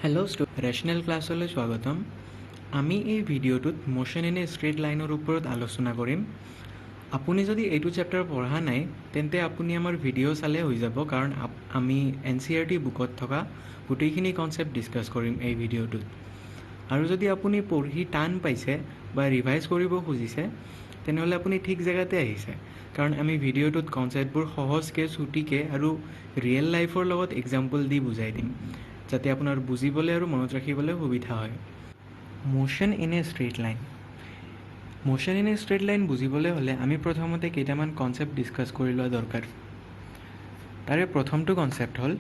Hello' rational ক্লাছলৈ স্বাগতম। আমি এই ভিডিঅ'টোত মোশ্যন ইন এ ষ্ট্ৰেইট লাইনৰ ওপৰত আলোচনা কৰিম। আপুনি যদি এইটো চেপ্টাৰ পঢ়া নাই তেন্তে আপুনি আমাৰ ভিডিঅ' চালে হৈ যাব, কাৰণ আমি NCERT বুকত থকা গোটেইখিনি কনচেপ্ট ডিছকাছ কৰিম এই ভিডিঅ'টোত। আৰু যদি আপুনি পঢ়ি টান পাইছে বা ৰিভাইজ কৰিব খুজিছে তেনেহ'লে আপুনি ঠিক জেগাতে আহিছে, কাৰণ আমি ভিডিঅ'টোত কনচেপ্টবোৰ সহজকৈ, চুটিকৈ আৰু ৰিয়েল লাইফৰ লগত এক্সাম্পল দি বুজাই দিম, যাতে আপোনাৰ বুজিবলৈ আৰু মনত ৰাখিবলৈ সুবিধা হয়। Motion in a straight line. Motion in a straight line বুজিবলৈ হ'লে আমি প্ৰথমতে কেইটামান কনচেপ্ট ডিছকাছ কৰি লোৱা দৰকাৰ। তাৰে প্ৰথমটো কনচেপ্ট হ'ল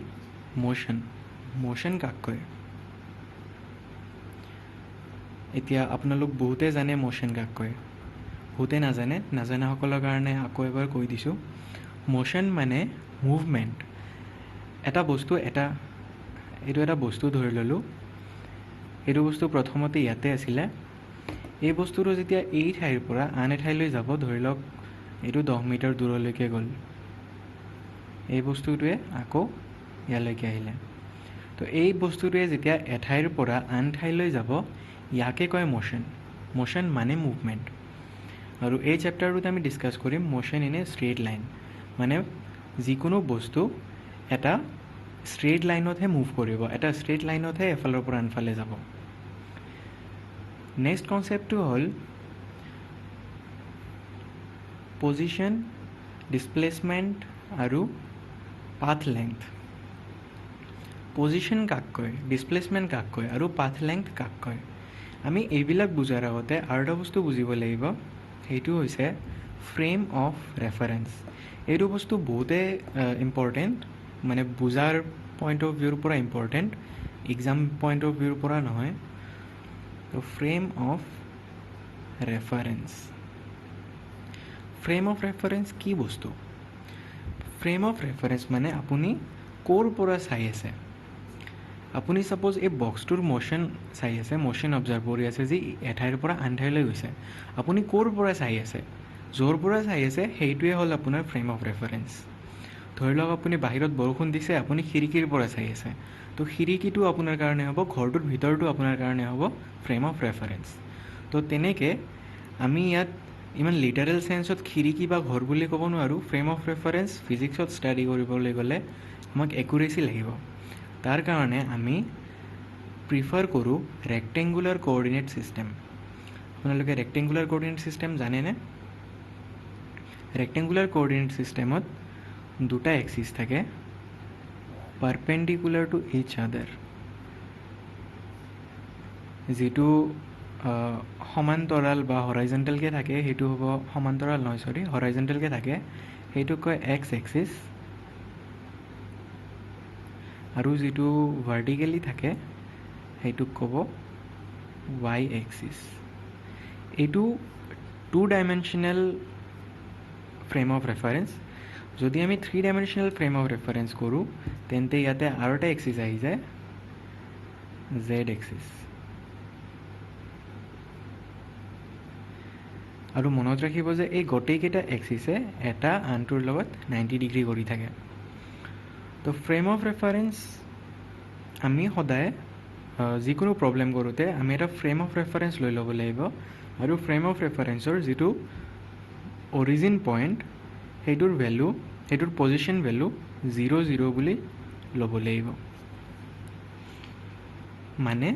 মোশ্যন। মোশ্যন কাক কয়? এতিয়া আপোনালোক বহুতে জানে মোশ্যন কাক কয়, বহুতে নাজানাসকলৰ কাৰণে আকৌ এবাৰ কৈ দিছোঁ। মোশ্যন মানে মুভমেণ্ট। এটা বস্তু ধৰি ল'লোঁ, এইটো বস্তু প্ৰথমতে ইয়াতে আছিলে। এই বস্তুটো যেতিয়া এই ঠাইৰ পৰা আন এঠাইলৈ যাব, ধৰি লওক এইটো 10 মিটাৰ দূৰলৈকে গ'ল, এই বস্তুটোৱে আকৌ ইয়ালৈকে আহিলে। তো এই বস্তুটোৱে যেতিয়া এঠাইৰ পৰা আন ঠাইলৈ যাব, ইয়াকে কয় মোশ্যন। মোশ্যন মানে মুভমেণ্ট। আৰু এই চেপ্টাৰটোত আমি ডিছকাছ কৰিম motion in a straight line, মানে যিকোনো বস্তু এটা ষ্ট্ৰেইট লাইনতহে মুভ কৰিব, এটা ষ্ট্ৰেইট লাইনতহে এফালৰ পৰা আনফালে যাব। নেক্সট কনচেপ্টটো হ'ল পজিশ্যন, ডিছপ্লেচমেণ্ট আৰু পাথ লেংথ। পজিশ্যন কাক কয়, ডিছপ্লেচমেণ্ট কাক কয় আৰু পাথ লেংথ কাক কয়? আমি এইবিলাক বুজাৰ আগতে আৰু এটা বস্তু বুজিব লাগিব, সেইটো হৈছে ফ্ৰেম অফ ৰেফাৰেঞ্চ। এইটো বস্তু বহুতে ইম্পৰ্টেণ্ট, মানে বুজাৰ পইণ্ট অফ ভিউৰ পৰা ইম্পৰ্টেণ্ট, এক্সাম পইণ্ট অফ ভিউৰ পৰা নহয়। তো frame of reference. Frame of reference কি বস্তু? ফ্ৰেম অফ ৰেফাৰেঞ্চ মানে আপুনি ক'ৰ পৰা চাই আছে। আপুনি ছাপ'জ এই বক্সটোৰ মোশ্যন চাই আছে, মোশ্যন অবজাৰ্ভ কৰি আছে যি এঠাইৰ পৰা আন ঠাইলৈ গৈছে। আপুনি ক'ৰ পৰা চাই আছে? য'ৰ পৰা চাই আছে সেইটোৱে হ'ল আপোনাৰ ফ্ৰেম অফ ৰেফাৰেঞ্চ। ধৰি লওক আপুনি বাহিৰত বৰষুণ দিছে, আপুনি খিৰিকীৰ পৰা চাই আছে, তো খিৰিকীটো আপোনাৰ কাৰণে হ'ব, ঘৰটোৰ ভিতৰটো আপোনাৰ কাৰণে হ'ব ফ্ৰেম অফ ৰেফাৰেঞ্চ। তো তেনেকৈ আমি ইয়াত ইমান লিটাৰেল চেঞ্চত খিৰিকী বা ঘৰ বুলি ক'ব নোৱাৰোঁ। ফ্ৰেম অফ ৰেফাৰেঞ্চ ফিজিক্সত ষ্টাডি কৰিবলৈ গ'লে আমাক একুৰেচি লাগিব। তাৰ কাৰণে আমি প্ৰিফাৰ কৰোঁ ৰেক্টেংগুলাৰ কোঅৰ্ডিনেট ছিষ্টেম। আপোনালোকে ৰেক্টেংগুলাৰ কোঅৰ্ডিনেট ছিষ্টেম জানেনে? ৰেক্টেংগুলাৰ কোঅৰ্ডিনেট ছিষ্টেমত দুটা এক্সিছ থাকে, পাৰপেণ্ডিকুলাৰ টু ইচ আদাৰ। যিটো সমান্তৰাল বা হৰাইজণ্টেলকৈ থাকে সেইটো হ'ব, সমান্তৰাল নহয় চৰি, হৰাইজণ্টেলকৈ থাকে সেইটোক কয় এক্স এক্সিছ, আৰু যিটো ভাৰ্টিকেলি থাকে সেইটোক ক'ব ৱাই এক্সিছ। এইটো 2 ডাইমেনশ্যনেল ফ্ৰেম অফ ৰেফাৰেঞ্চ। যদি আমি 3 ডাইমেনশ্যনেল ফ্ৰেম অফ ৰেফাৰেঞ্চ কৰোঁ তেন্তে ইয়াতে আৰু এটা এক্সিছ আহি যায়, জেড এক্সিছ। আৰু মনত ৰাখিব যে এই গোটেইকেইটা এক্সিছে এটা আনটোৰ লগত 90 ডিগ্ৰী কৰি থাকে। তো ফ্ৰেম অফ ৰেফাৰেঞ্চ আমি সদায় যিকোনো প্ৰব্লেম কৰোঁতে আমি এটা ফ্ৰেম অফ ৰেফাৰেঞ্চ লৈ ল'ব লাগিব, আৰু ফ্ৰেম অফ ৰেফাৰেঞ্চৰ যিটো অৰিজিন পইণ্ট সেইটোৰ পজিশ্যন ভেলু 0, 0 বুলি ল'ব লাগিব। মানে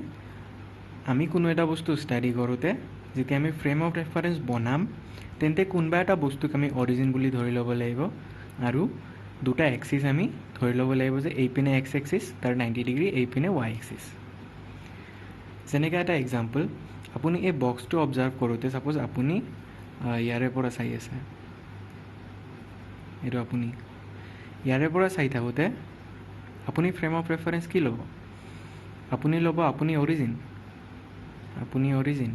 আমি কোনো এটা বস্তু ষ্টাডি কৰোঁতে যেতিয়া আমি ফ্ৰেম অফ ৰেফাৰেঞ্চ বনাম তেন্তে কোনোবা এটা বস্তুক আমি অৰিজিন বুলি ধৰি ল'ব লাগিব, আৰু দুটা এক্সিছ আমি ধৰি ল'ব লাগিব যে এইপিনে এক্স এক্সিছ তাৰ 90 ডিগ্ৰী, এইপিনে ৱাই এক্সিছ। যেনেকৈ এটা এক্সাম্পল, আপুনি এই বক্সটো অবজাৰ্ভ কৰোঁতে ছাপ'জ আপুনি ইয়াৰে পৰা চাই আছে, এইটো আপুনি ইয়াৰে পৰা চাই থাকোঁতে আপুনি ফ্ৰেম অফ ৰেফাৰেঞ্চ কি ল'ব? আপুনি ল'ব অৰিজিন।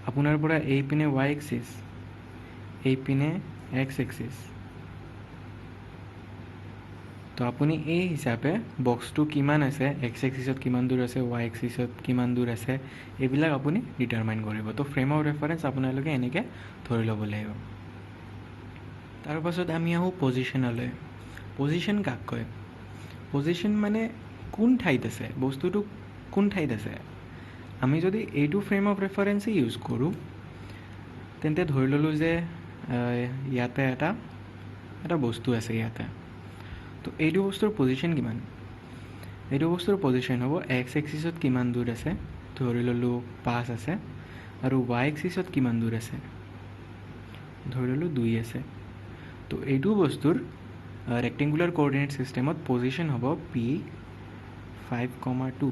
আপোনাৰ পৰা এইপিনে ৱাই এক্সিছ, এইপিনে এক্স এক্সিছ। তো আপুনি এই হিচাপে বক্সটো কিমান আছে, এক্স এক্সিছত কিমান দূৰ আছে, ৱাই এক্সিছত কিমান দূৰ আছে, এইবিলাক আপুনি ডিটাৰমাইন কৰিব। তো ফ্ৰেম অফ ৰেফাৰেঞ্চ আপোনালোকে এনেকৈ ধৰি ল'ব লাগিব। তাৰ পাছত আমি আহোঁ পজিশ্যনলৈ। পজিশ্যন কাক কয়? পজিশ্যন মানে কোন ঠাইত আছে, বস্তুটো কোন ঠাইত আছে। আমি যদি এইটো ফ্ৰেম অফ ৰেফাৰেঞ্চেই ইউজ কৰোঁ তেন্তে ধৰি ল'লোঁ যে ইয়াতে এটা বস্তু আছে ইয়াতে। তো এইটো বস্তুৰ পজিশ্যন কিমান, এইটো বস্তুৰ পজিশ্যন হ'ব এক্স এক্সিছত কিমান দূৰ আছে, ধৰি ল'লোঁ 5 আছে, আৰু ৱাই এক্সিছত কিমান দূৰ আছে, ধৰি ল'লোঁ 2 আছে। তো এইটো বস্তুৰ ৰেক্টেংগুলাৰ কোঅৰ্ডিনেট ছিষ্টেমত পজিশ্যন হ'ব P5,2।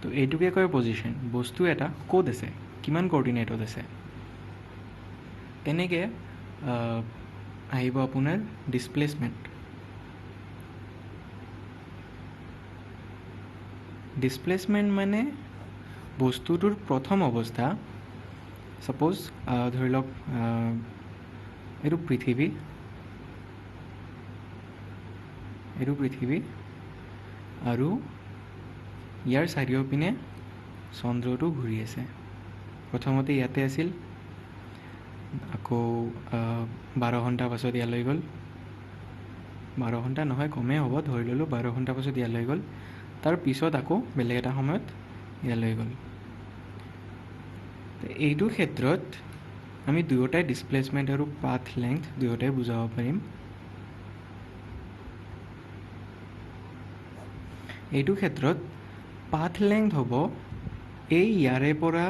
তো এইটোকে কয় পজিশ্যন, বস্তু এটা ক'ত আছে, কিমান কোঅৰ্ডিনেটত আছে। তেনেকৈ আহিব আপোনাৰ ডিছপ্লেচমেণ্ট। ডিছপ্লেচমেণ্ট মানে বস্তুটোৰ প্ৰথম অৱস্থা, ছাপ'জ ধৰি লওক এইটো পৃথিৱী, আৰু ইয়াৰ চাৰিওপিনে চন্দ্ৰটো ঘূৰি আছে। প্ৰথমতে ইয়াতে আছিল, আকৌ 12 ঘণ্টা পাছত ইয়ালৈ গ'ল, 12 ঘণ্টা নহয় কমেই হ'ব, ধৰি ল'লোঁ 12 ঘণ্টা পাছত ইয়ালৈ গ'ল, তাৰ পিছত আকৌ বেলেগ এটা সময়ত ইয়ালৈ গ'ল। এইটো ক্ষেত্ৰত আমি দুয়োটাই ডিছপ্লেচমেণ্ট আৰু পাথ লেংথ দুয়োটাই বুজাব পাৰিম। এইটো ক্ষেত্ৰত পাথ লেংথ হ'ব এই ইয়াৰে পৰা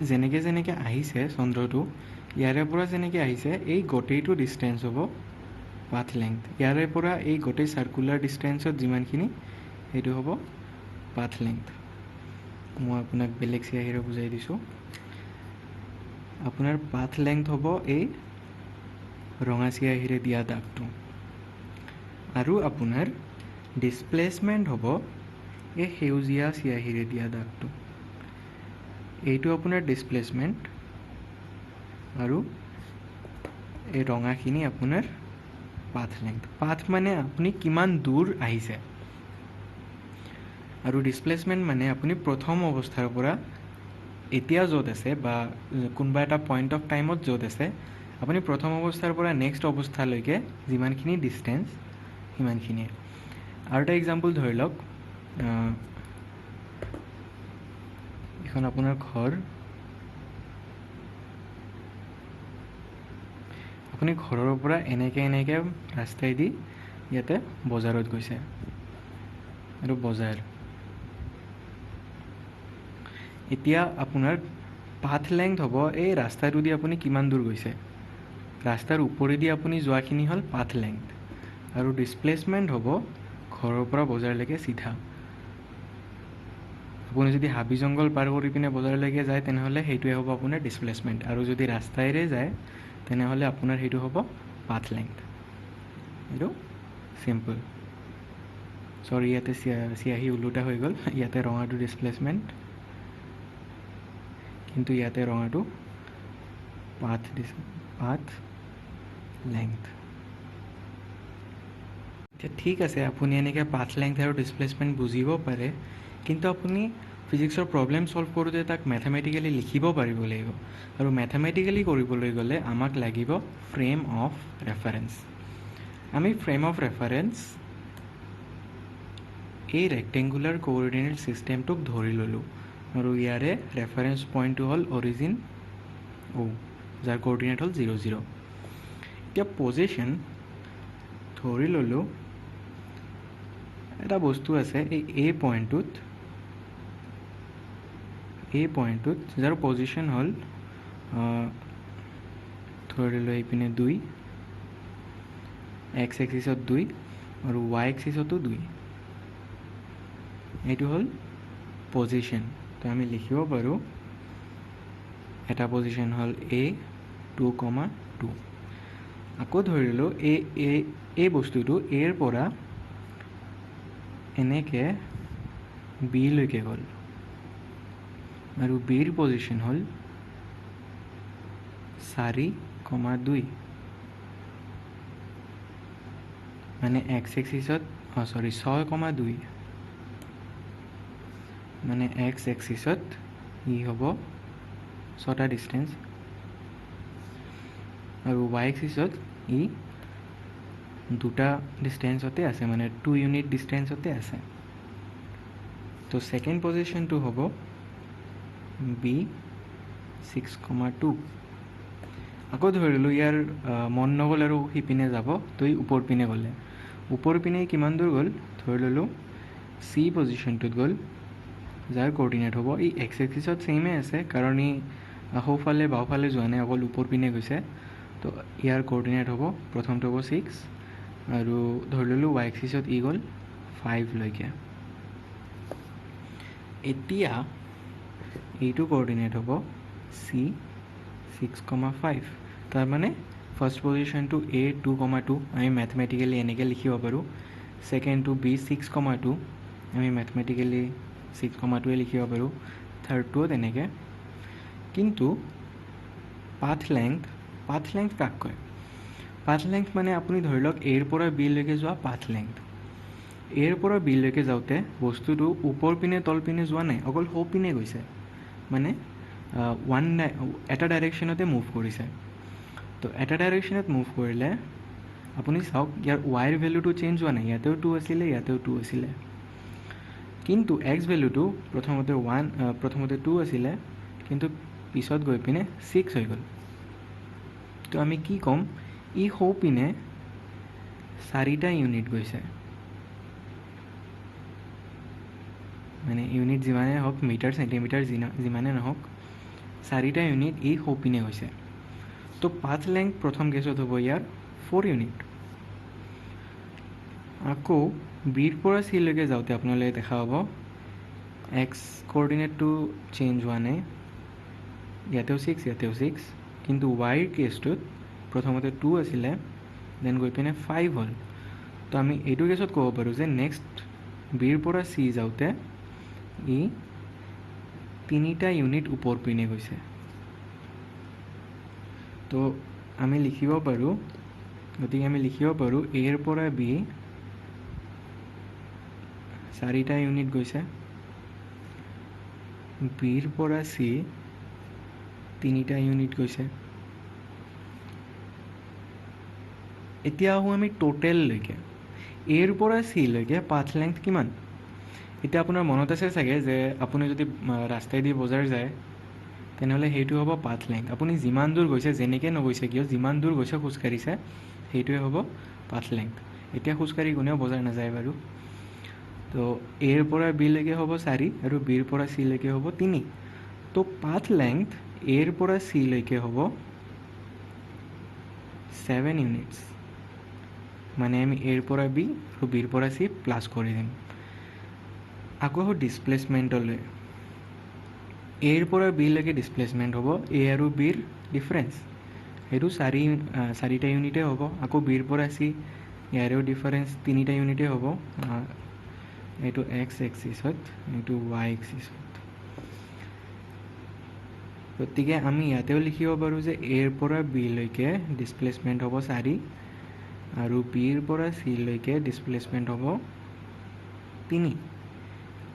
যেনেকৈ আহিছে চন্দ্ৰটো, ইয়াৰে পৰা যেনেকৈ আহিছে এই গোটেইটো ডিষ্টেঞ্চ হ'ব পাথ লেংথ। ইয়াৰে পৰা এই গোটেই চাৰ্কুলাৰ ডিষ্টেঞ্চত যিমানখিনি সেইটো হ'ব পাথ লেংথ। মই আপোনাক বেলেগ চিয়াহীৰে বুজাই দিছোঁ। আপোনাৰ পাথ লেংথ হ'ব এই ৰঙা চিয়াহীৰে দিয়া দাগটো, আৰু আপোনাৰ ডিছপ্লেচমেণ্ট হ'ব এই সেউজীয়া চিয়াহীৰে দিয়া দাগটো। এইটো আপোনাৰ ডিছপ্লেচমেণ্ট, আৰু এই ৰঙাখিনি আপোনাৰ পাথ লেংথ। পাথ মানে আপুনি কিমান দূৰ আহিছে, আৰু ডিছপ্লেচমেণ্ট মানে আপুনি প্ৰথম অৱস্থাৰ পৰা এতিয়া য'ত আছে বা কোনোবা এটা পইণ্ট অফ টাইমত য'ত আছে, আপুনি প্ৰথম অৱস্থাৰ পৰা নেক্সট অৱস্থালৈকে যিমানখিনি ডিষ্টেঞ্চ সিমানখিনিয়ে। আৰু এটা এক্সাম্পল ধৰি লওক, এখন আপোনাৰ ঘৰ, আপুনি ঘৰৰ পৰা এনেকৈ ৰাস্তাইদি ইয়াতে বজাৰত গৈছে, আৰু বজাৰ। এতিয়া আপোনাৰ পাথ লেংথ হ'ব এই ৰাস্তাটো দি আপুনি কিমান দূৰ গৈছে, ৰাস্তাৰ ওপৰেদি আপুনি যোৱাখিনি হ'ল পাথ লেংথ, আৰু ডিছপ্লেচমেণ্ট হ'ব ঘৰৰ পৰা বজাৰলৈকে চিধা। আপুনি যদি হাবি জংঘল পাৰ কৰি পিনে বজাৰলৈকে যায় তেনেহ'লে সেইটোৱে হ'ব আপোনাৰ ডিছপ্লেচমেণ্ট, আৰু যদি ৰাস্তাইৰে যায় তেনেহ'লে আপোনাৰ সেইটো হ'ব পাথ লেংথ। এইটো চিম্পল। চৰি, ইয়াতে চিয়াহী ওলোটা হৈ গ'ল, ইয়াতে ৰঙাটো ডিছপ্লেচমেণ্ট, কিন্তু ইয়াতে ৰঙাটো পাথ লেংথ। এতিয়া ঠিক আছে, আপুনি এনেকৈ পাথ লেংথ আৰু ডিছপ্লেচমেণ্ট বুজিব পাৰে, কিন্তু আপুনি ফিজিক্সৰ প্ৰব্লেম ছল্ভ কৰোঁতে তাক মেথমেটিকেলি লিখিব পাৰিব লাগিব, আৰু মেথমেটিকেলি কৰিবলৈ গ'লে আমাক লাগিব ফ্ৰেম অফ ৰেফাৰেঞ্চ। আমি ফ্ৰেম অফ ৰেফাৰেঞ্চ এই ৰেক্টেংগুলাৰ কোঅৰ্ডিনেট ছিষ্টেমটোক ধৰি ল'লোঁ, আৰু ইয়াৰে ৰেফাৰেঞ্চ পইণ্টটো হ'ল অৰিজিন অ', যাৰ কোঅৰ্ডিনেট হ'ল 0, 0। এতিয়া পজিশ্যন ধৰি ল'লোঁ এটা বস্তু আছে এই পইণ্টটোত, যাৰ পজিশ্যন হ'ল ধৰি ল'লোঁ এইপিনে 2, এক্স এক্সিছত 2, আৰু ৱাই এক্সিছতো 2। এইটো হ'ল পজিশ্যন। তো আমি লিখিব পাৰোঁ এটা পজিশ্যন হ'ল A2,2। আকৌ ধৰি ল'লোঁ এই বস্তুটো এৰ পৰা এনেকৈ বিলৈকে গ'ল, আৰু বিৰ পজিশ্যন হ'ল 4,2, মানে এক্স এক্সিছত 6,2, মানে এক্স এক্সিছত ই হ'ব 6টা ডিষ্টেঞ্চ, আৰু ৱাই এক্সিছত ই দুটা ডিষ্টেঞ্চতে আছে, মানে 2 ইউনিট ডিষ্টেঞ্চতে আছে। তো ছেকেণ্ড পজিশ্যনটো হ'ব বি 6,2। আকৌ ধৰিলোঁ ইয়াৰ মন নগ'ল আৰু সিপিনে যাব, তো ই ওপৰ পিনে গ'লে। ওপৰ পিনে কিমান দূৰ গ'ল, ধৰি ল'লোঁ চি পজিশ্যনটোত গ'ল, যাৰ কোঅৰ্ডিনেট হ'ব ই এক্স এক্সিছত ছেইমে আছে, কাৰণ ই সোঁফালে বাওঁফালে যোৱা নাই, অকল ওপৰ পিনে গৈছে। তো ইয়াৰ কোঅৰ্ডিনেট হ'ব, প্ৰথমটো হ'ব 6, আৰু ধৰি ল'লোঁ ৱাই এক্সিছত ই গ'ল 5 লৈকে। এতিয়া এইটো কোঅৰ্ডিনেট হ'ব চি 6,5। তাৰমানে ফাৰ্ষ্ট পজিশ্যনটো এ 2,2 আমি মেথমেটিকেলি এনেকৈ লিখিব পাৰোঁ, ছেকেণ্ডটো বি 6,2 আমি মেথমেটিকেলি 6,2 লিখিব পাৰোঁ, থাৰ্ডটোও তেনেকৈ। কিন্তু পাথ লেংথ কাক কয়? পাথ লেংথ মানে আপুনি ধৰি লওক এৰ পৰা বিলৈকে যোৱা পাথ লেংথ। এৰ পৰা বিলৈকে যাওঁতে বস্তুটো ওপৰ পিনে তল পিনে যোৱা নাই, অকল সোঁ পিনে গৈছে, মানে এটা ডাইৰেকশ্যনতে মুভ কৰিছে। তো এটা ডাইৰেকশ্যনত মুভ কৰিলে আপুনি চাওক ইয়াৰ ৱাইৰ ভেলুটো চেঞ্জ হোৱা নাই, ইয়াতেও 2 আছিলে, ইয়াতেও 2 আছিলে। কিন্তু এক্স ভেলুটো প্ৰথমতে 2 আছিলে, কিন্তু পিছত গৈ পিনে 6 হৈ গ'ল। তো আমি কি ক'ম, ই সোঁ পিনে 4টা ইউনিট গৈছে, মানে ইউনিট যিমানেই হওক, মিটাৰ চেণ্টিমিটাৰ যিমানে নহওক, 4টা ইউনিট ই সোঁ পিনে গৈছে। তো পাথ লেংথ প্ৰথম কেছত হ'ব ইয়াৰ 4 ইউনিট। আকৌ বিৰ পৰা চিলৈকে যাওঁতে আপোনালোকে দেখা পাব এক্স কোঅৰ্ডিনেটটো চেঞ্জ হোৱা নাই, ইয়াতেও 6, ইয়াতেও 6, কিন্তু ৱাইৰ কেছটোত প্ৰথমতে 2 আছিলে, দেন গৈ পিনে 5 হ'ল। তো আমি এইটো কেছত ক'ব পাৰোঁ যে নেক্সট বিৰ পৰা চি যাওঁতে ই 3টা ইউনিট ওপৰ পিনে গৈছে। তো আমি লিখিব পাৰোঁ এৰ পৰা বি 4টা ইউনিট গৈছে, বিৰ পৰা চি 3টা ইউনিট গৈছে। এতিয়া আহোঁ আমি টোটেললৈকে, এৰ পৰা চিলৈকে পাথ লেংথ কিমান? এতিয়া আপোনাৰ মনত আছে চাগে যে আপুনি যদি ৰাস্তাইদি বজাৰ যায়, তেনেহ'লে সেইটো হ'ব পাথ লেংথ। আপুনি যিমান দূৰ গৈছে, যেনেকৈ নগৈছে কিয়, যিমান দূৰ গৈছে খোজকাঢ়িছে, সেইটোৱে হ'ব পাথ লেংথ। এতিয়া খোজকাঢ়ি কোনেও বজাৰ নাযায় বাৰু। তো এৰ পৰা বিলৈকে হ'ব 4 আৰু বিৰ পৰা চিলৈকে হ'ব 3। তো পাথ লেংথ এৰ পৰা চিলৈকে হ'ব 7 ইউনিটছ। মানে আমি এৰ পৰা বি আৰু বিৰ পৰা চি প্লাছ কৰি দিম। আকৌ ডিছপ্লেচমেণ্টলৈ, এৰ পৰা বিলৈকে ডিছপ্লেচমেণ্ট হ'ব এ আৰু বিৰ ডিফাৰেঞ্চ, সেইটো 4টা ইউনিটে হ'ব। আকৌ বিৰ পৰা চি, ইয়াৰেও ডিফাৰেঞ্চ 3টা ইউনিটে হ'ব। এইটো এক্স এক্সিছত, এইটো ৱাই এক্সিছত। গতিকে আমি ইয়াতেও লিখিব পাৰোঁ যে এৰ পৰা বিলৈকে ডিছপ্লেচমেণ্ট হ'ব 4 আৰু বিৰ পৰা চিলৈকে ডিছপ্লেচমেণ্ট হ'ব 3।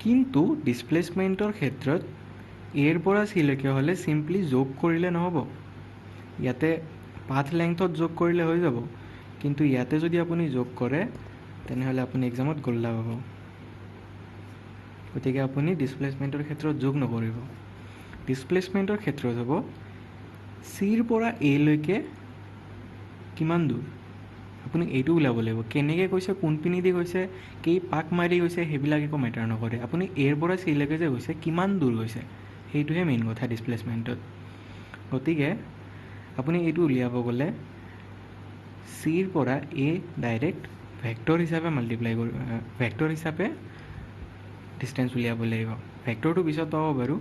কিন্তু ডিছপ্লেচমেণ্টৰ ক্ষেত্ৰত এৰ পৰা চিলৈকে হ'লে চিম্পলি যোগ কৰিলে নহ'ব, ইয়াতে পাথ লেংথত যোগ কৰিলে হৈ যাব, কিন্তু ইয়াতে যদি আপুনি যোগ কৰে তেনেহ'লে আপুনি এক্সামত গোল্লা পাব। গতিকে আপুনি ডিছপ্লেচমেণ্টৰ ক্ষেত্ৰত যোগ নকৰিব। ডিছপ্লেচমেণ্টৰ ক্ষেত্ৰত হ'ব চিৰ পৰা এলৈকে কিমান দূৰ, আপুনি এইটো ওলাব লাগিব। কেনেকৈ গৈছে, কোনপিনেদি গৈছে, কেই পাক মাৰি গৈছে, সেইবিলাক একো মেটাৰ নকৰে। আপুনি এৰ পৰা চিলৈকে যে গৈছে, কিমান দূৰ গৈছে, সেইটোহে মেইন কথা ডিছপ্লেচমেণ্টত। গতিকে আপুনি এইটো উলিয়াব গ'লে চিৰ পৰা এ ডাইৰেক্ট ভেক্টৰ হিচাপে ডিষ্টেঞ্চ উলিয়াব লাগিব। ভেক্টৰটো পিছত পাব বাৰু,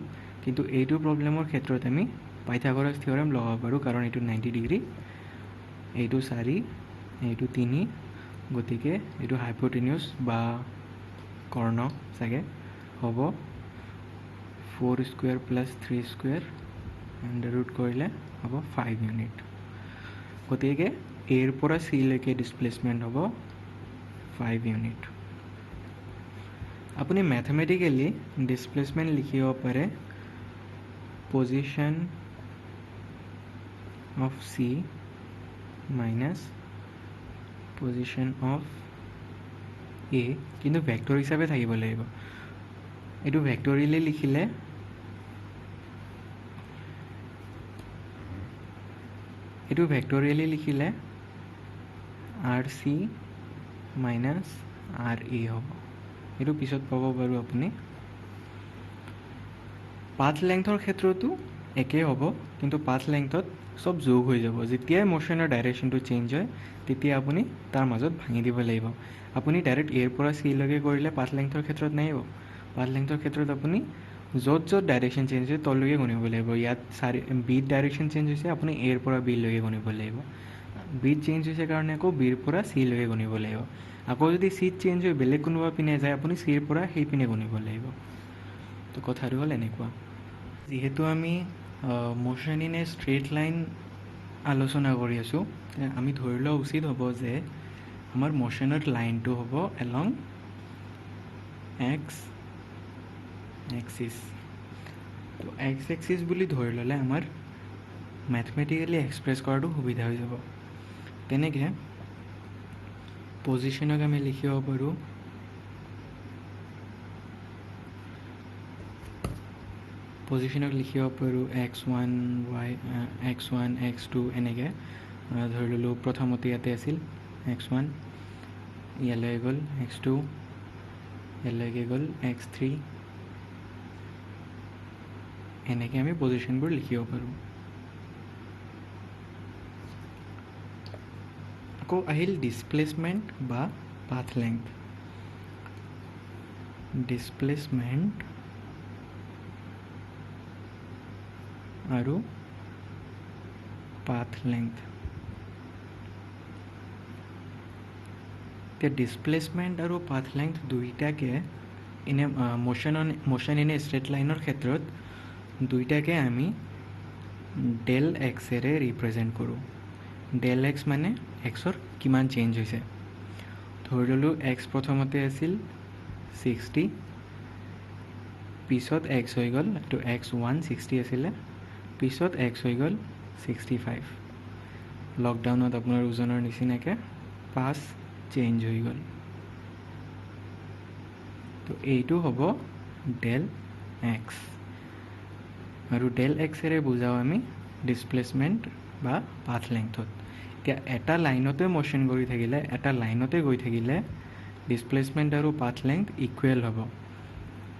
কিন্তু এইটো প্ৰব্লেমৰ ক্ষেত্ৰত আমি পাইথাগোৰাছ থিয়ৰেম লগাব পাৰোঁ, কাৰণ এইটো 90 ডিগ্ৰী, এইটো 4, এইটো 3, গতিকে এইটো হাইপোটেনিউছ বা কৰ্ণ চাগে হ'ব 4 square plus 3 square under root কৰিলে হ'ব 5 ইউনিট। গতিকে এৰ পৰা চিলৈকে ডিছপ্লেচমেণ্ট হ'ব 5 ইউনিট। আপুনি মেথমেটিকেলি ডিছপ্লেচমেণ্ট লিখিব পাৰে position of C minus position of A কিন্তু ভেক্টৰ হিচাপে থাকিব লাগিব। এইটো ভেক্টৰিয়েলি লিখিলে R C minus R A হ'ব। এইটো পিছত পাব বাৰু আপুনি। পাথ লেংথৰ ক্ষেত্ৰতো একেই হ'ব, কিন্তু পাথ লেংথত চব যোগ হৈ যাব। যেতিয়াই মোশ্যনৰ ডাইৰেকশ্যনটো চেঞ্জ হয় তেতিয়া আপুনি তাৰ মাজত ভাঙি দিব লাগিব। আপুনি ডাইৰেক্ট এৰ পৰা চিলৈকে কৰিলে পাথ লেংথৰ ক্ষেত্ৰত নাহিব। পাথ লেংথৰ ক্ষেত্ৰত আপুনি য'ত ডাইৰেকশ্যন চেঞ্জ হৈছে তলৈকে গণিব লাগিব। ইয়াত বিত ডাইৰেকশ্যন চেঞ্জ হৈছে, আপুনি এৰ পৰা বিলৈকে গণিব লাগিব। বিত চেঞ্জ হৈছে কাৰণে আকৌ বিৰ পৰা চিলৈকে গণিব লাগিব। আকৌ যদি চিত চেঞ্জ হৈ বেলেগ কোনোবা পিনে যায়, আপুনি চিৰ পৰা সেই পিনে গণিব লাগিব। তো কথাটো হ'ল এনেকুৱা। যিহেতু আমি motion in a straight line আলোচনা কৰি আছোঁ, আমি ধৰি লোৱা উচিত হ'ব যে আমাৰ মোশ্যনৰ লাইনটো হ'ব এলং এক্স এক্সিছ। তো এক্স এক্সিছ বুলি ধৰি ল'লে আমাৰ মেথমেটিকেলি এক্সপ্ৰেছ কৰাটো সুবিধা হৈ যাব। তেনেকৈ পজিশ্যনক আমি লিখিব পাৰোঁ x1 y x1 x2 এনেকৈ ধৰি ল'লোঁ। প্ৰথমতে ইয়াতে আছিল x1, ইয়ালৈ গ'ল x2, ইয়ালৈকে গ'ল x3, এনেকৈ আমি পজিশ্যনবোৰ লিখিব পাৰোঁ। আকৌ আহিল ডিছপ্লেচমেণ্ট বা পাথ লেংথ। ডিছপ্লেচমেণ্ট আৰু পাথ লেংথ। এতিয়া ডিছপ্লেচমেণ্ট আৰু পাথ লেংথ দুইটাকে মোশ্যন ইন এ ষ্ট্ৰেইট লাইনৰ ক্ষেত্ৰত দুইটাকে আমি ডেল এক্সেৰে ৰিপ্ৰেজেণ্ট কৰোঁ। ডেল এক্স মানে এক্সৰ কিমান চেঞ্জ হৈছে। ধৰি ল'লোঁ এক্স প্ৰথমতে আছিল 60, পিছত এক্স হৈ গ'ল, এইটো x1 60 আছিলে, পিছত এক্স হৈ গ'ল 65। লকডাউনত আপোনাৰ ওজনৰ নিচিনাকৈ 5 চেঞ্জ হৈ গ'ল। তো এইটো হ'ব ডেল এক্স, আৰু ডেল এক্সেৰে বুজাওঁ আমি ডিছপ্লেচমেণ্ট বা পাথ লেংথত। এতিয়া এটা লাইনতে মোশ্যন কৰি থাকিলে, ডিছপ্লেচমেণ্ট আৰু পাথ লেংথ ইকুৱেল হ'ব।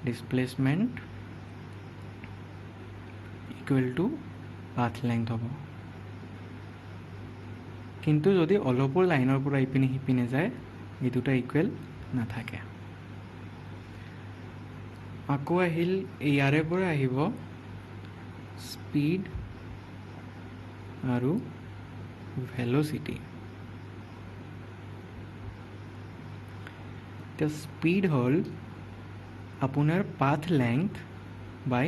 Displacement equal to path length হ'ব। কিন্তু যদি অলপো লাইনৰ পৰা ইপিনে সিপিনে যায়, এই দুটা ইকুৱেল নাথাকে। আকৌ আহিল ইয়াৰে পৰা আহিব স্পীড আৰু ভেল'চিটি। এতিয়া স্পীড হ'ল আপোনাৰ পাথ লেংথ বাই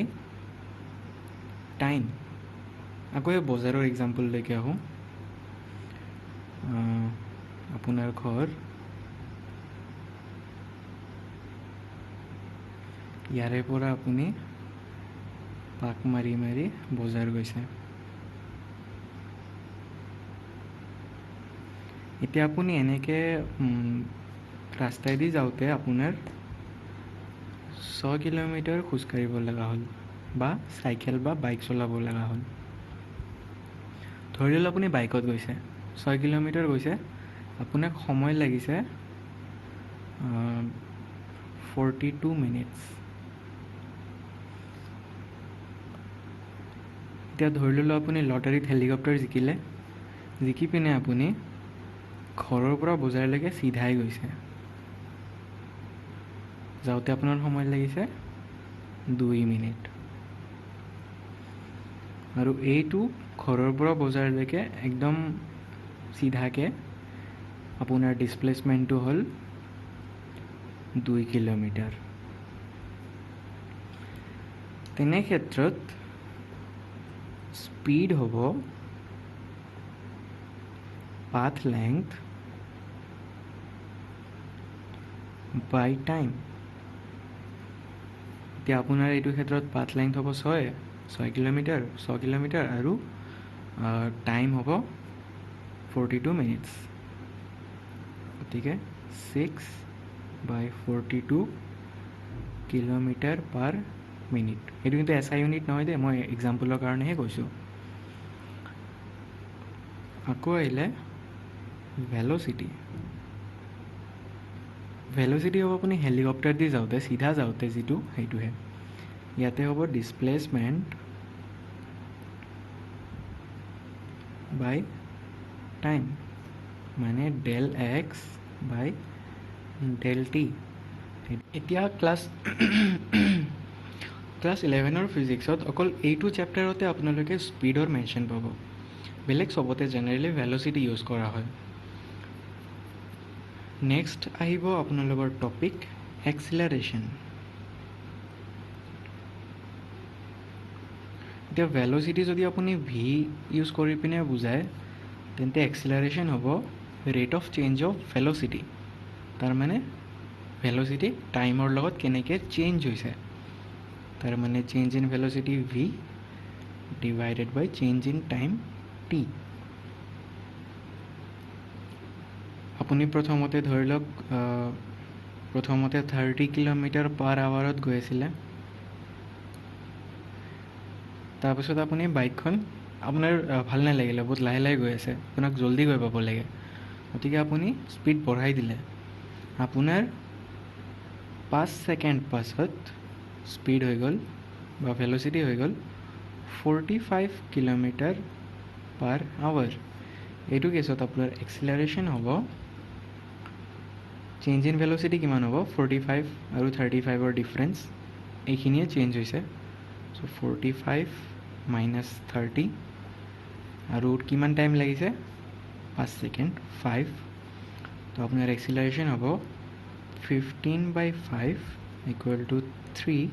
টাইম। আকৌ এই বজাৰৰ এক্সাম্পললৈকে আহোঁ। আপোনাৰ ঘৰ ইয়াৰে পৰা আপুনি পাক মাৰি মাৰি বজাৰ গৈছে। এতিয়া আপুনি এনেকৈ ৰাস্তাইদি যাওঁতে আপোনাৰ 6 কিলোমিটাৰ খোজকাঢ়িব লগা হ'ল, বা চাইকেল বা বাইক চলাব লগা হ'ল। ধৰি লওক আপুনি বাইকত গৈছে, 6 কিলোমিটাৰ গৈছে, আপোনাক সময় লাগিছে 42 মিনিটছ। এতিয়া ধৰি ল'লোঁ আপুনি লটাৰীত হেলিকপ্টাৰ জিকি পিনে আপুনি ঘৰৰ পৰা বজাৰলৈকে চিধাই গৈছে। যাওঁতে আপোনাৰ সময় লাগিছে 2 মিনিট। আৰু এইটো ঘৰৰ পৰা বজাৰলৈকে একদম চিধাকৈ আপোনাৰ ডিছপ্লেচমেণ্টটো হ'ল 2 কিলোমিটাৰ। তেনে ক্ষেত্ৰত স্পীড হ'ব পাথ লেংথ বাই টাইম। এতিয়া আপোনাৰ এইটো ক্ষেত্ৰত পাথ লেংথ হ'ব 6 কিলোমিটাৰ আৰু টাইম হ'ব 42 মিনিটছ। গতিকে 6/42 কিলোমিটাৰ পাৰ মিনিট। এইটো কিন্তু SI ইউনিট নহয় দেই, মই এক্সাম্পলৰ কাৰণেহে কৈছোঁ। আকৌ আহিলে ভেল'চিটি। ভেল'চিটি হ'ব আপুনি হেলিকপ্টাৰ দি যাওঁতে, চিধা যাওঁতে যিটো, সেইটোহে। ইয়াতে হ'ব ডিছপ্লেচমেণ্ট বাই টাইম, মানে del x বাই del t। এতিয়া ক্লাছ 11ৰ ফিজিক্সত অকল এইটো চেপ্টাৰতে আপোনালোকে স্পীডৰ মেনশ্যন পাব, বেলেগ চবতে জেনেৰেলি ভেল'চিটি ইউজ কৰা হয়। নেক্সট আহিব আপোনালোকৰ টপিক এক্সিলাৰেশ্যন। এতিয়া ভেল'চিটি যদি আপুনি ভি ইউজ কৰি পিনে বুজায়, তেন্তে এক্সিলাৰেশ্যন হ'ব rate of change of velocity, তাৰমানে ভেল'চিটি টাইমৰ লগত কেনেকৈ চেঞ্জ হৈছে, তাৰমানে change in velocity V divided by change in time T. আপুনি প্ৰথমতে ধৰি লওক 30 কিলোমিটাৰ পাৰ আৱাৰত গৈ আছিলে, তাৰপিছত আপুনি বাইকখন আপোনাৰ ভাল নালাগিলে, বহুত লাহে লাহে গৈ আছে, আপোনাক জল্দি গৈ পাব লাগে, গতিকে আপুনি স্পীড বঢ়াই দিলে। আপোনাৰ 5 ছেকেণ্ড পাছত স্পীড হৈ গ'ল বা ভেল'চিটি হৈ গ'ল 45 কিলোমিটাৰ পাৰ আৱাৰ। এইটো কেছত আপোনাৰ এক্সিলাৰেশ্যন হ'ব, চেঞ্জ ইন ভেল'চিটি কিমান হ'ব, 45 আৰু 35ৰ ডিফাৰেঞ্চ, এইখিনিয়ে চেঞ্জ হৈছে। চ' 45 মাইনাছ 30 আৰু কিমান টাইম লাগিছে, 5 ছেকেণ্ড, 5। তো আপোনাৰ এক্সিলাৰেশ্যন হ'ব 15/5 equal to 3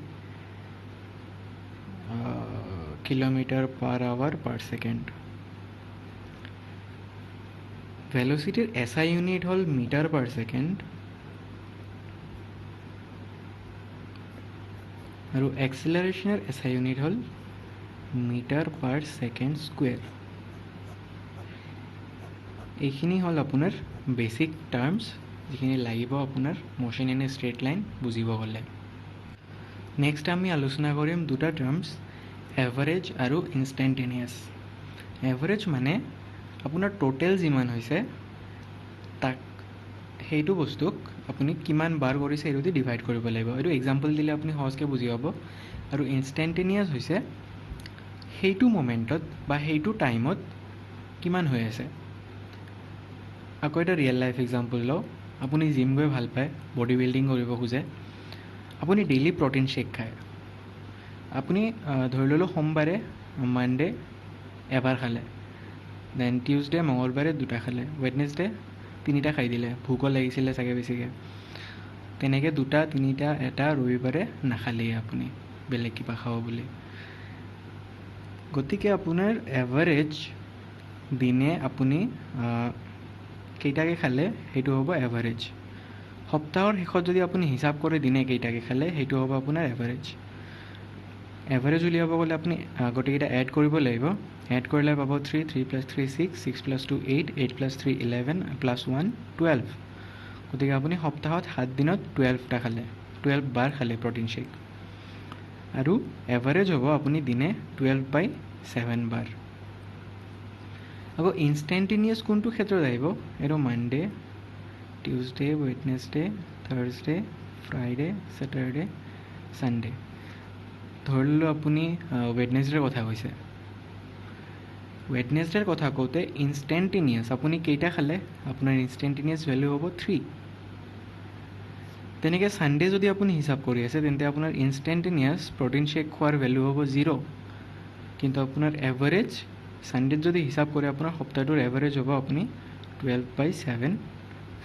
kilometre per hour per second. ভেল'চিটিৰ SI ইউনিট হ'ল মিটাৰ পাৰ ছেকেণ্ড আৰু এক্সিলাৰেশ্যনৰ SI ইউনিট হ'ল মিটাৰ পাৰ ছেকেণ্ড স্কুৱেৰ। এইখিনি হ'ল আপোনাৰ বেচিক টাৰ্মছ, যিখিনি লাগিব আপোনাৰ motion in a straight line বুজিব গ'লে। নেক্সট আমি আলোচনা কৰিম দুটা টাৰ্মছ, এভাৰেজ আৰু ইনষ্টেণ্টেনিয়াছ। এভাৰেজ মানে আপোনাৰ টোটেল যিমান হৈছে তাক, সেইটো বস্তুক আপুনি কিমান বাৰ কৰিছে সেইটো দি ডিভাইড কৰিব লাগিব। এইটো এক্সাম্পল দিলে আপুনি সহজকৈ বুজি পাব। আৰু ইনষ্টেণ্টেনিয়াছ হৈছে সেইটো মমেণ্টত বা সেইটো টাইমত কিমান হৈ আছে। আকৌ এটা ৰিয়েল লাইফ এক্সাম্পল লওঁ, আপুনি জিম গৈ ভাল পায়, বডি বিল্ডিং কৰিব খোজে, আপুনি ডেইলি প্ৰ'টিন শ্বেক খায়। আপুনি ধৰি ল'লোঁ সোমবাৰে, মানডে এবাৰ খালে, দেন টিউজডে, মঙলবাৰে 2টা খালে, ৱেডনেছডে 3টা খাই দিলে, ভোকো লাগিছিলে চাগে বেছিকৈ, তেনেকৈ 2টা, 3টা, 1টা, ৰবিবাৰে নাখালেই আপুনি বেলেগ কিবা খাব বুলি। গতিকে আপোনাৰ এভাৰেজ দিনে আপুনি কেইটাকৈ খালে সেইটো হ'ব এভাৰেজ। সপ্তাহৰ শেষত যদি আপুনি হিচাপ কৰে দিনে কেইটাকৈ খালে, সেইটো হ'ব আপোনাৰ এভাৰেজ। এভাৰেজ উলিয়াব গ'লে আপুনি গোটেইকেইটা এড কৰিব লাগিব। এড কৰিলে পাব 3, 3 + 3 6, 6 + 2 8, 8 + 3 11, +1 12। গতিকে আপুনি সপ্তাহত 7 দিনত 12টা খালে, 12 বাৰ খালে প্ৰ'টিন শ্বেক। আৰু এভাৰেজ হ'ব আপুনি দিনে 12/7 বাৰ। আকৌ ইনষ্টেণ্টেনিয়াছ কোনটো ক্ষেত্ৰত আহিব, এইটো Monday, Tuesday, Wednesday, Thursday, Friday, Saturday, Sunday. ধৰি ললোঁ আপুনি ৱেডনেছডেৰ কথা কৈছে, ৱেডনেছডেৰ কথা কওঁতে ইনষ্টেণ্টেনিয়াছ আপুনি কেইটা খালে, আপোনাৰ ইনষ্টেণ্টেনিয়াছ ভেলু হ'ব 3। তেনেকৈ ছানডে যদি আপুনি হিচাপ কৰি আছে, তেন্তে আপোনাৰ ইনষ্টেণ্টেনিয়াছ প্ৰ'টিন শ্বেক খোৱাৰ ভেলু হ'ব 0। কিন্তু আপোনাৰ এভাৰেজ ছানডেত যদি হিচাপ কৰে, আপোনাৰ সপ্তাহটোৰ এভাৰেজ হ'ব আপুনি 12/7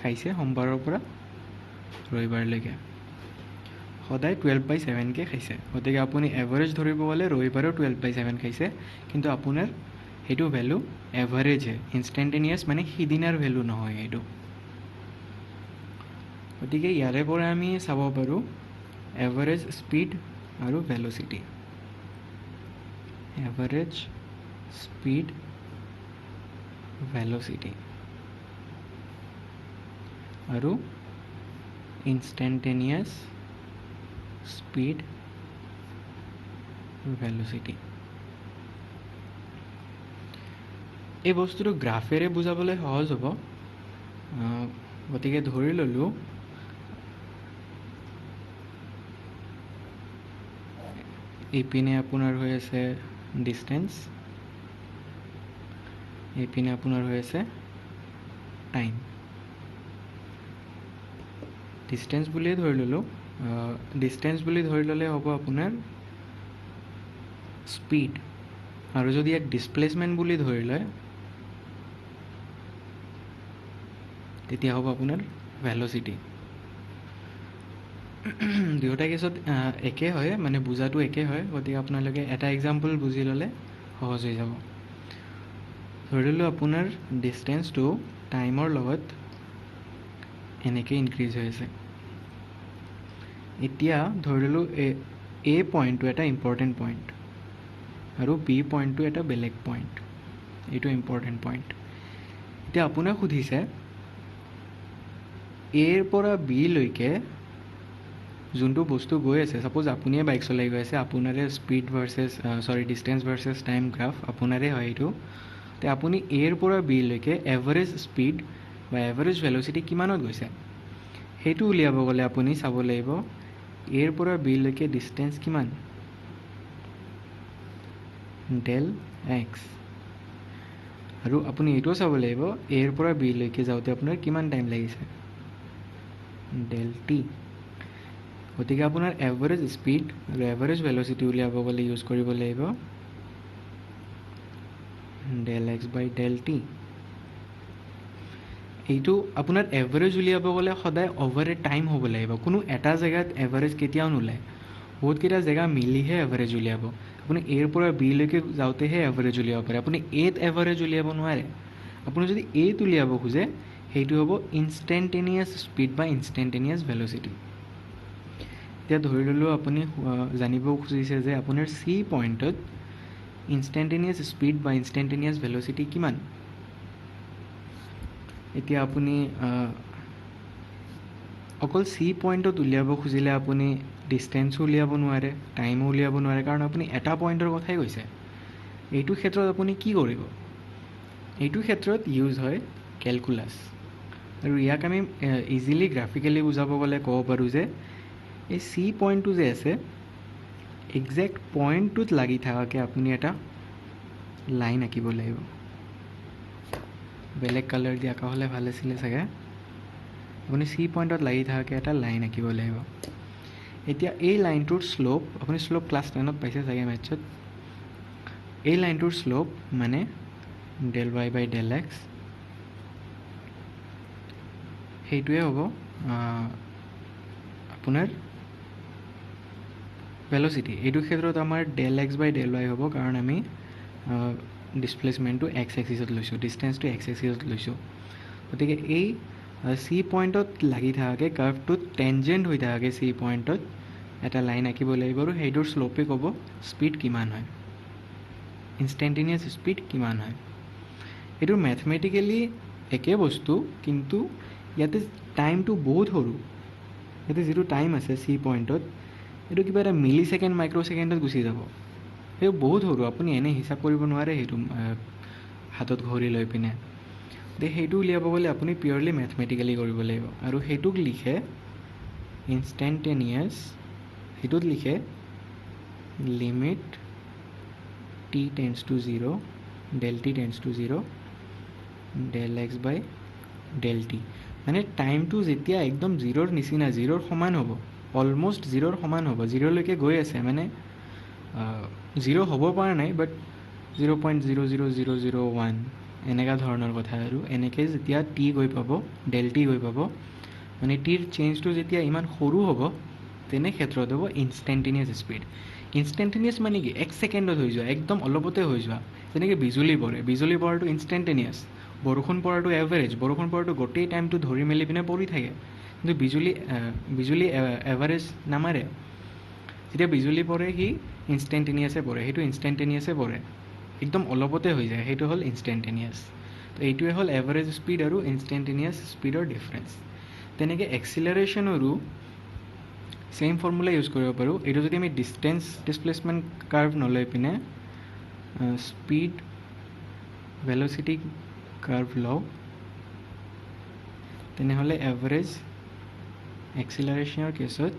খাইছে সোমবাৰৰ পৰা ৰবিবাৰলৈকে, সদায় 12/7কৈ খাইছে। গতিকে আপুনি এভাৰেজ ধৰিব গ'লে ৰবিবাৰেও 12/7 খাইছে, কিন্তু আপোনাৰ সেইটো ভেলু এভাৰেজহে, ইনষ্টেণ্টেনিয়াছ মানে সিদিনাৰ ভেলু নহয় এইটো। গতিকে ইয়াৰে পৰা আমি চাব পাৰোঁ এভাৰেজ স্পীড আৰু ভেল'চিটি। Average speed, velocity. আৰু ইনষ্টেণ্টেনিয়াছ স্পীড ভেলোচিটি। এই বস্তুটো গ্ৰাফেৰে বুজাবলৈ সহজ হ'ব, গতিকে ধৰি ল'লোঁ এইপিনে আপোনাৰ হৈ আছে ডিষ্টেঞ্চ, এইপিনে আপোনাৰ হৈ আছে টাইম। ডিষ্টেঞ্চ বুলিয়ে ধৰি ল'লোঁ, ডিষ্টেঞ্চ বুলি ধৰি ল'লে হ'ব আপোনাৰ স্পীড, আৰু যদি ইয়াক ডিছপ্লেচমেণ্ট বুলি ধৰি লয় তেতিয়া হ'ব আপোনাৰ ভেলোচিটি। দুয়োটা কেছত একে হয়, মানে বুজাটো একে হয়, গতিকে আপোনালোকে এটা এক্সাম্পল বুজি ল'লে সহজ হৈ যাব। ধৰি ল'লোঁ আপোনাৰ ডিষ্টেঞ্চটো টাইমৰ লগত এনেকৈ ইনক্ৰিজ হৈ আছে। এতিয়া ধৰি ল'লোঁ এ পইণ্টটো এটা ইম্পৰ্টেণ্ট পইণ্ট আৰু বি পইণ্টটো এটা বেলেগ পইণ্ট, এইটো ইম্পৰ্টেণ্ট পইণ্ট। এতিয়া আপোনাক সুধিছে এৰ পৰা বিলৈকে যোনটো বস্তু গৈ আছে, ছাপ'জ আপুনিয়ে বাইক চলাই গৈ আছে, আপোনাৰে speed distance versus time graph আপোনাৰে হয় এইটো। তে আপুনি এৰ পৰা বিলৈকে এভাৰেজ স্পীড বা এভাৰেজ ভেলোচিটি কিমানত গৈছে সেইটো উলিয়াব গ'লে আপুনি চাব লাগিব এৰ পৰা বিলৈকে ডিষ্টেঞ্চ কিমান, ডেল এক্স, আৰু আপুনি এইটোও চাব লাগিব এৰ পৰা বিলৈকে যাওঁতে আপোনাৰ কিমান টাইম লাগিছে, ডেল টি। গতিকে আপোনাৰ এভাৰেজ স্পীড আৰু এভাৰেজ ভেলোচিটি উলিয়াব গ'লে ইউজ কৰিব লাগিব Dell x by del T. এইটো আপোনাৰ এভাৰেজ উলিয়াব গ'লে সদায় অভাৰ এ টাইম হ'ব লাগিব, কোনো এটা জেগাত এভাৰেজ কেতিয়াও নোলায়, বহুতকেইটা জেগা মিলিহে এভাৰেজ উলিয়াব। আপুনি এৰ পৰা বিলৈকে যাওঁতেহে এভাৰেজ উলিয়াব পাৰে, আপুনি এত এভাৰেজ উলিয়াব নোৱাৰে। আপুনি যদি এত উলিয়াব খোজে সেইটো হ'ব ইনষ্টেণ্টেনিয়াছ স্পীড বা ইনষ্টেণ্টেনিয়াছ ভেলোচিটি। এতিয়া ধৰি ল'লোঁ আপুনি জানিব খুজিছে যে আপোনাৰ চি পইণ্টত ইনষ্টেণ্টেনিয়াছ স্পীড বা ইনষ্টেণ্টেনিয়াছ ভেলোচিটি কিমান। এতিয়া আপুনি অকল চি পইণ্টত উলিয়াব খুজিলে আপুনি ডিষ্টেঞ্চো উলিয়াব নোৱাৰে, টাইমো উলিয়াব নোৱাৰে, কাৰণ আপুনি এটা পইণ্টৰ কথাই কৈছে। এইটো ক্ষেত্ৰত আপুনি কি কৰিব, এইটো ক্ষেত্ৰত ইউজ হয় কেলকুলাছ, আৰু ইয়াক আমি ইজিলি গ্ৰাফিকেলি বুজাব গ'লে ক'ব পাৰোঁ যে এই চি পইণ্টটো যে আছে একজেক্ট পইণ্টটোত লাগি থকাকৈ আপুনি এটা লাইন আঁকিব লাগিব। বেলেগ কালাৰ দি আঁকা হ'লে ভাল আছিলে চাগে। আপুনি চি পইণ্টত লাগি থকাকৈ এটা লাইন আঁকিব লাগিব। এতিয়া এই লাইনটোৰ শ্লোপ, আপুনি শ্লোপ ক্লাছ 10ত পাইছে চাগে মেথছত, এই লাইনটোৰ শ্লোপ মানে ডেল ৱাই বাই ডেল এক্স, সেইটোৱে হ'ব আপোনাৰ ভেলোচিটি। এইটো ক্ষেত্ৰত আমাৰ Dell x by Dell Y হ'ব, কাৰণ আমি ডিছপ্লেচমেণ্টটো এক্স এক্সিছত লৈছোঁ, ডিষ্টেঞ্চটো এক্স এক্সিছত লৈছোঁ। গতিকে এই চি পইণ্টত লাগি থকাকৈ কাৰ্ভটোত টেনজেণ্ট হৈ থকাকৈ চি পইণ্টত এটা লাইন আঁকিব লাগিব, আৰু সেইটোৰ শ্লোপে ক'ব স্পীড কিমান হয়, ইনষ্টেণ্টেনিয়াছ স্পীড কিমান হয়। এইটো মেথমেটিকেলি একে বস্তু, কিন্তু ইয়াতে টাইমটো বহুত সৰু। ইয়াতে যিটো টাইম আছে চি পইণ্টত এইটো কিবা এটা মিলি ছেকেণ্ড মাইক্ৰ' ছেকেণ্ডত গুচি যাব, সেইটো বহুত সৰু, আপুনি এনেই হিচাপ কৰিব নোৱাৰে সেইটো হাতত ঘড়ী লৈ পিনে। সেইটো উলিয়াব গ'লে আপুনি পিয়ৰলি মেথমেটিকেলি কৰিব লাগিব, আৰু সেইটোক লিখে ইনষ্টেণ্টেনিয়াছ, সেইটোত লিখে limit T tends to 0 del T tends to 0 del x by del T. মানে টাইমটো যেতিয়া একদম জিৰ'ৰ নিচিনা, জিৰ'ৰ সমান হ'ব, অলমষ্ট জিৰ'ৰ সমান হ'ব, জিৰ'লৈকে গৈ আছে, মানে জিৰ' হ'ব পৰা নাই বাট 0.00001 এনেকুৱা ধৰণৰ কথা। আৰু এনেকৈ যেতিয়া টি গৈ পাব, ডেল টি গৈ পাব, মানে টিৰ চেঞ্জটো যেতিয়া ইমান সৰু হ'ব তেনে ক্ষেত্ৰত হ'ব ইনষ্টেণ্টেনিয়াছ স্পীড। ইনষ্টেণ্টেনিয়াছ মানে কি, এক ছেকেণ্ডত হৈ যোৱা, একদম অলপতে হৈ যোৱা। যেনেকৈ বিজুলী পৰে, বিজুলী পৰাটো ইনষ্টেণ্টেনিয়াছ, বৰষুণ পৰাটো এভাৰেজ, বৰষুণ পৰাটো গোটেই টাইমটো ধৰি মেলি পিনে পৰি থাকে, কিন্তু বিজুলী এভাৰেজ নামাৰে। যেতিয়া বিজুলী পৰে সি ইনষ্টেণ্টেনিয়াছে পৰে, সেইটো ইনষ্টেণ্টেনিয়াছে পৰে, একদম অলপতে হৈ যায়, সেইটো হ'ল ইনষ্টেণ্টেনিয়াছ। তো এইটোৱে হ'ল এভাৰেজ স্পীড আৰু ইনষ্টেণ্টেনিয়াছ স্পীডৰ ডিফাৰেঞ্চ। তেনেকৈ এক্সিলাৰেশ্যনৰো সেম ফৰ্মুলা ইউজ কৰিব পাৰোঁ। এইটো যদি আমি ডিষ্টেঞ্চ ডিছপ্লেচমেণ্ট কাৰ্ভ নলৈ পিনে স্পীড ভেলচিটি কাৰ্ভ লওঁ, তেনেহ'লে এভাৰেজ এক্সিলাৰেশ্যনৰ কেছত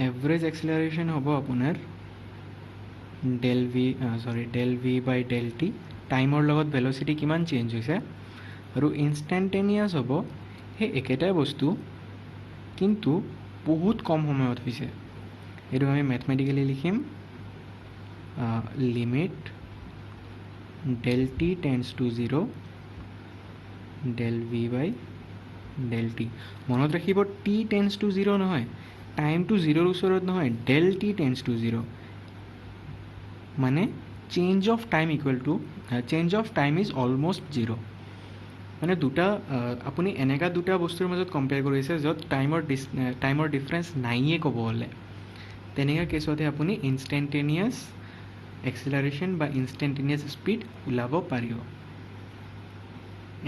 এভাৰেজ এক্সিলাৰেশ্যন হ'ব আপোনাৰ Dell V by del T, টাইমৰ লগত ভেলচিটি কিমান চেঞ্জ হৈছে, আৰু ইনষ্টেণ্টেনিয়াছ হ'ব সেই একেটাই বস্তু কিন্তু বহুত কম সময়ত হৈছে। এইটো আমি মেথমেটিকেলি লিখিম limit del T tends to 0 del V by del T. মনত ৰাখিব টি টেন্স টু 0 নহয়, টাইমটো 0ৰ ওচৰত নহয়, ডেল টি টেন্স টু 0 মানে change of time equal to change of time is almost 0। মানে আপুনি এনেকুৱা দুটা বস্তুৰ মাজত কম্পেয়াৰ কৰিছে য'ত টাইমৰ ডিফাৰেঞ্চ নাইয়ে ক'ব গ'লে, তেনেকুৱা কেছতহে আপুনি ইনষ্টেণ্টেনিয়াছ এক্সিলাৰেশ্যন বা ইনষ্টেণ্টেনিয়াছ স্পীড ওলাব পাৰিব।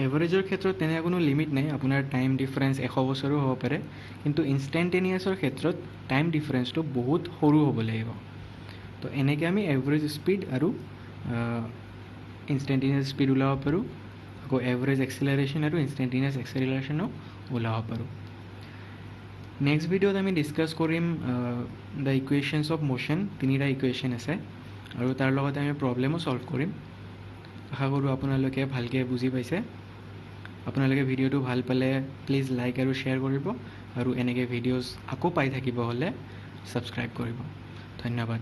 এভাৰেজৰ ক্ষেত্ৰত তেনেকুৱা কোনো লিমিট নাই, আপোনাৰ টাইম ডিফাৰেঞ্চ 100 বছৰো হ'ব পাৰে, কিন্তু ইনষ্টেণ্টেনিয়াছৰ ক্ষেত্ৰত টাইম ডিফাৰেঞ্চটো বহুত সৰু হ'ব লাগিব। তো এনেকৈ আমি এভাৰেজ স্পীড আৰু ইনষ্টেণ্টেনিয়াছ স্পীড ওলাব পাৰোঁ, আকৌ এভাৰেজ এক্সিলাৰেশ্যন আৰু ইনষ্টেণ্টেনিয়াছ এক্সিলাৰেশ্যনো ওলাব পাৰোঁ। নেক্সট ভিডিঅ'ত আমি ডিছকাছ কৰিম দ্য ইকুৱেশ্যনছ অফ মোশ্যন, 3টা ইকুৱেশ্যন আছে, আৰু তাৰ লগতে আমি প্ৰব্লেমো ছল্ভ কৰিম। আশা কৰোঁ আপোনালোকে ভালকৈ বুজি পাইছে। আপোনালোকে ভিডিঅ'টো ভাল পালে প্লিজ লাইক আৰু শ্বেয়াৰ কৰিব, আৰু এনেকৈ ভিডিঅ'ছ আকৌ পাই থাকিব হ'লে ছাবস্ক্ৰাইব কৰিব। ধন্যবাদ।